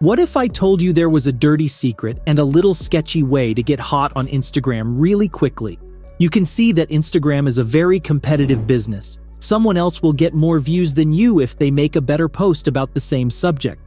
What if I told you there was a dirty secret and a little sketchy way to get hot on Instagram really quickly? You can see that Instagram is a very competitive business. Someone else will get more views than you if they make a better post about the same subject.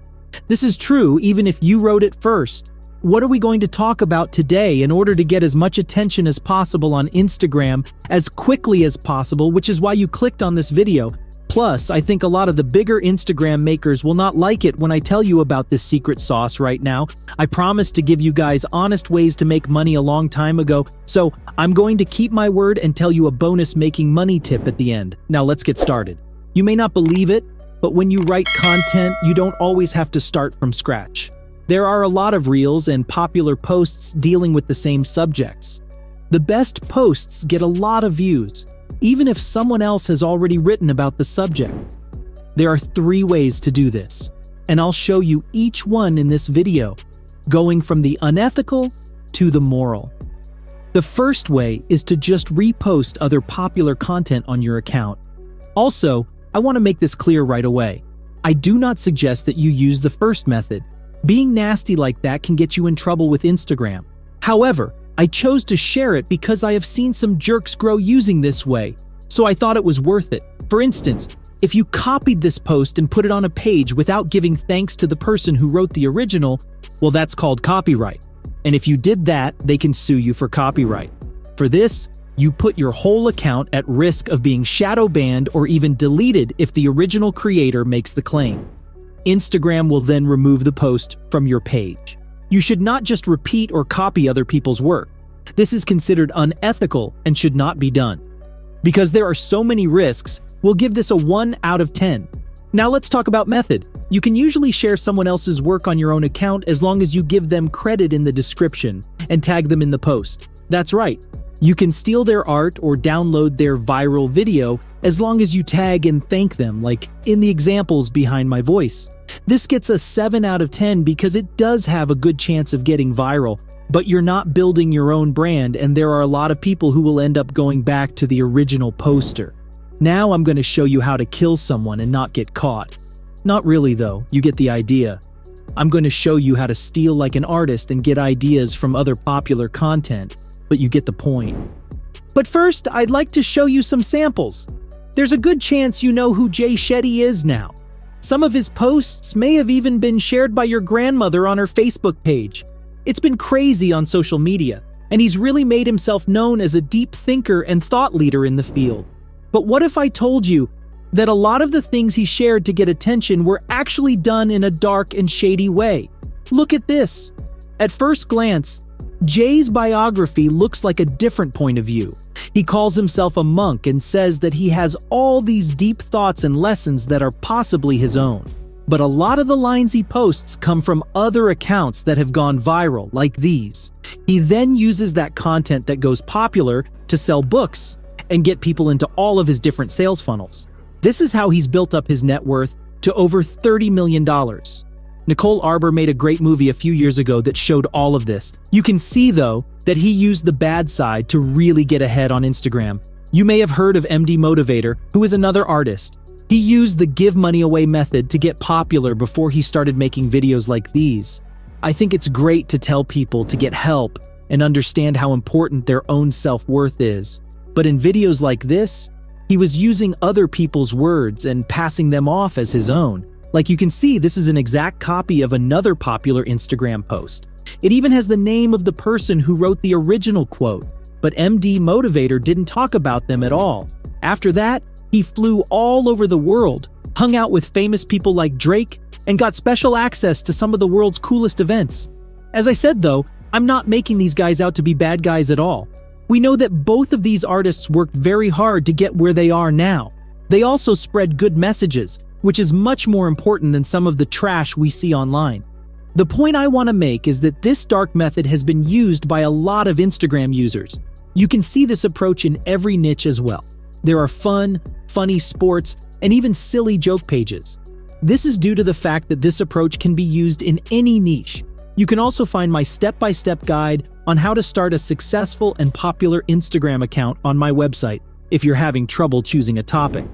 This is true even if you wrote it first. What are we going to talk about today in order to get as much attention as possible on Instagram as quickly as possible, which is why you clicked on this video? Plus, I think a lot of the bigger Instagram makers will not like it when I tell you about this secret sauce right now. I promised to give you guys honest ways to make money a long time ago, so I'm going to keep my word and tell you a bonus making money tip at the end. Now let's get started. You may not believe it, but when you write content, you don't always have to start from scratch. There are a lot of reels and popular posts dealing with the same subjects. The best posts get a lot of views, even if someone else has already written about the subject. There are 3 ways to do this, and I'll show you each one in this video, going from the unethical to the moral. The first way is to just repost other popular content on your account. Also, I want to make this clear right away. I do not suggest that you use the first method. Being nasty like that can get you in trouble with Instagram. However, I chose to share it because I have seen some jerks grow using this way, so I thought it was worth it. For instance, if you copied this post and put it on a page without giving thanks to the person who wrote the original, well, that's called copyright. And if you did that, they can sue you for copyright. For this, you put your whole account at risk of being shadow banned or even deleted if the original creator makes the claim. Instagram will then remove the post from your page. You should not just repeat or copy other people's work. This is considered unethical and should not be done. Because there are so many risks, we'll give this a 1 out of 10. Now let's talk about method. You can usually share someone else's work on your own account as long as you give them credit in the description and tag them in the post. That's right. You can steal their art or download their viral video as long as you tag and thank them, like in the examples behind my voice. This gets a 7 out of 10 because it does have a good chance of getting viral, but you're not building your own brand and there are a lot of people who will end up going back to the original poster. Now I'm going to show you how to kill someone and not get caught. Not really though, you get the idea. I'm going to show you how to steal like an artist and get ideas from other popular content, but you get the point. But first, I'd like to show you some samples. There's a good chance you know who Jay Shetty is now. Some of his posts may have even been shared by your grandmother on her Facebook page. It's been crazy on social media, and he's really made himself known as a deep thinker and thought leader in the field. But what if I told you that a lot of the things he shared to get attention were actually done in a dark and shady way? Look at this. At first glance, Jay's biography looks like a different point of view. He calls himself a monk and says that he has all these deep thoughts and lessons that are possibly his own. But a lot of the lines he posts come from other accounts that have gone viral, like these. He then uses that content that goes popular to sell books and get people into all of his different sales funnels. This is how he's built up his net worth to over $30 million. Nicole Arbour made a great movie a few years ago that showed all of this. You can see, though, that he used the bad side to really get ahead on Instagram. You may have heard of MD Motivator, who is another artist. He used the give money away method to get popular before he started making videos like these. I think it's great to tell people to get help and understand how important their own self-worth is. But in videos like this, he was using other people's words and passing them off as his own. Like you can see, this is an exact copy of another popular Instagram post. It even has the name of the person who wrote the original quote, but MD Motivator didn't talk about them at all. After that, he flew all over the world, hung out with famous people like Drake, and got special access to some of the world's coolest events. As I said though, I'm not making these guys out to be bad guys at all. We know that both of these artists worked very hard to get where they are now. They also spread good messages, which is much more important than some of the trash we see online. The point I want to make is that this dark method has been used by a lot of Instagram users. You can see this approach in every niche as well. There are fun, funny sports, and even silly joke pages. This is due to the fact that this approach can be used in any niche. You can also find my step-by-step guide on how to start a successful and popular Instagram account on my website if you're having trouble choosing a topic.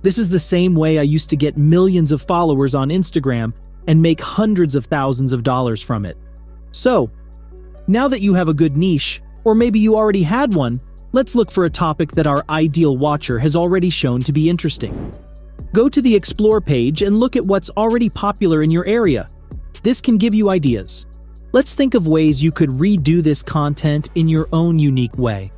This is the same way I used to get millions of followers on Instagram and make hundreds of thousands of dollars from it. So, now that you have a good niche, or maybe you already had one, let's look for a topic that our ideal watcher has already shown to be interesting. Go to the Explore page and look at what's already popular in your area. This can give you ideas. Let's think of ways you could redo this content in your own unique way.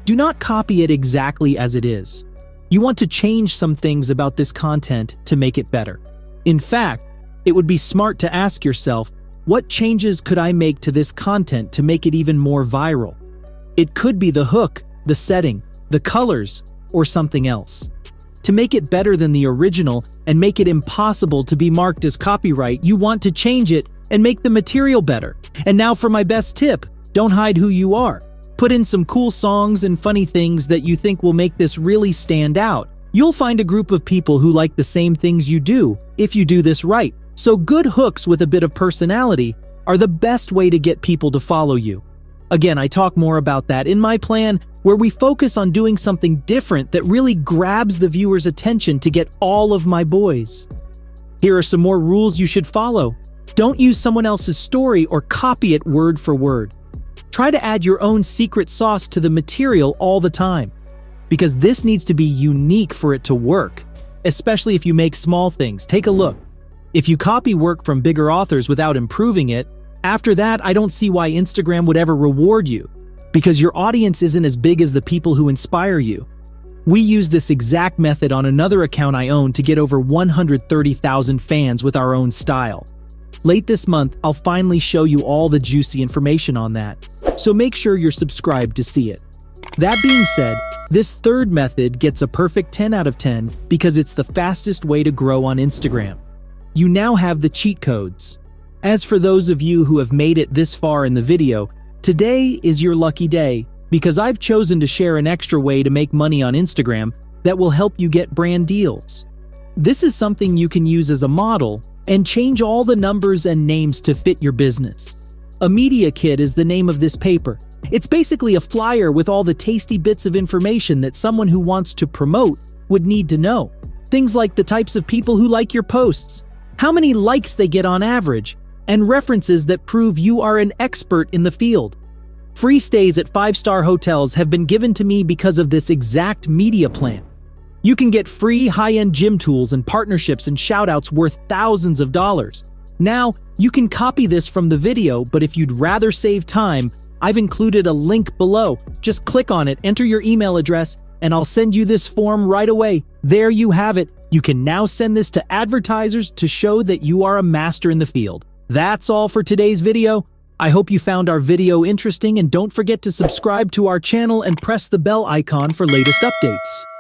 Do not copy it exactly as it is. You want to change some things about this content to make it better. In fact, it would be smart to ask yourself, what changes could I make to this content to make it even more viral? It could be the hook, the setting, the colors, or something else. To make it better than the original and make it impossible to be marked as copyright, you want to change it and make the material better. And now for my best tip, don't hide who you are. Put in some cool songs and funny things that you think will make this really stand out. You'll find a group of people who like the same things you do if you do this right. So good hooks with a bit of personality are the best way to get people to follow you. Again, I talk more about that in my plan, where we focus on doing something different that really grabs the viewer's attention to get all of my boys. Here are some more rules you should follow. Don't use someone else's story or copy it word for word. Try to add your own secret sauce to the material all the time, because this needs to be unique for it to work, especially if you make small things. Take a look. If you copy work from bigger authors without improving it, after that, I don't see why Instagram would ever reward you, because your audience isn't as big as the people who inspire you. We use this exact method on another account I own to get over 130,000 fans with our own style. Late this month, I'll finally show you all the juicy information on that, so make sure you're subscribed to see it. That being said, this third method gets a perfect 10 out of 10 because it's the fastest way to grow on Instagram. You now have the cheat codes. As for those of you who have made it this far in the video, today is your lucky day because I've chosen to share an extra way to make money on Instagram that will help you get brand deals. This is something you can use as a model and change all the numbers and names to fit your business. A media kit is the name of this paper. It's basically a flyer with all the tasty bits of information that someone who wants to promote would need to know. Things like the types of people who like your posts, how many likes they get on average, and references that prove you are an expert in the field. Free stays at 5-star hotels have been given to me because of this exact media plan. You can get free high-end gym tools and partnerships and shoutouts worth thousands of dollars. Now, you can copy this from the video, but if you'd rather save time, I've included a link below. Just click on it, enter your email address, and I'll send you this form right away. There you have it. You can now send this to advertisers to show that you are a master in the field. That's all for today's video. I hope you found our video interesting, and don't forget to subscribe to our channel and press the bell icon for latest updates.